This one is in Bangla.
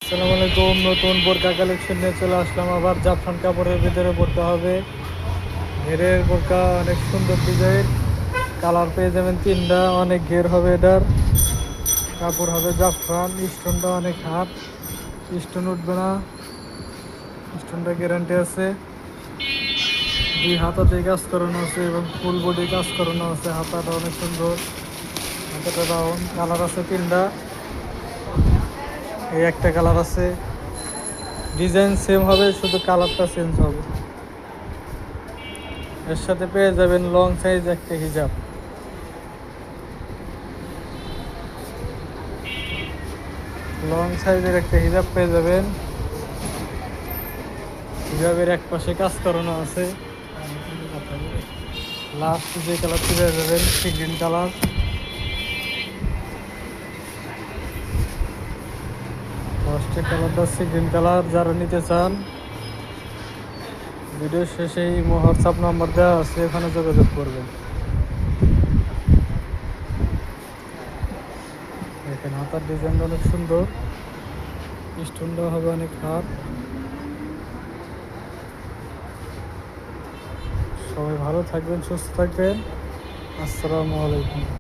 আসসালামু আলাইকুম। নতুন বোরকা কালেকশন নিয়ে চলে আসলাম আবার। জাফরান কাপড়ের ভিতরে বোরকা হবে। ঘেরের বোরকা অনেক সুন্দর ডিজাইন, কালার পেয়ে যাবেন তিনটা। অনেক ঘের হবে এটার, কাপড় হবে জাফরান। স্টোনটা অনেক হাত, স্টোন উঠবে না, স্টোনটা গ্যারান্টি আছে। দুই হাতাতে কাজ করানো আছে এবং ফুল বডি কাজ করানো আছে। হাতাটা অনেক সুন্দর, হাতাটা রাউন্ড। কালার আছে তিনটা, এই একটা কালার আছে। ডিজাইন সেম হবে, শুধু কালারটা চেঞ্জ হবে। এর সাথে পেয়ে যাবেন লং সাইজ একটা হিজাব। লং সাইজের একটা হিজাব পেয়ে যাবেন। হিজাবের এক পাশে কাজ করানো আছে। লাস্ট যে কালারটি পেয়ে যাবেন সি গ্রিন কালার। লাস্টের কালারটা সি গ্রিন কালার। যারা নিতে চান ভিডিও শেষে এই হোয়াটসঅ্যাপ নাম্বার দেওয়া আছে, এখানে যোগাযোগ করবেন। দেখেন হাতার ডিজাইনটা অনেক সুন্দর, স্টোনটা হবে অনেক হাত। সবাই ভালো থাকবেন, সুস্থ থাকবেন। আসসালামু আলাইকুম।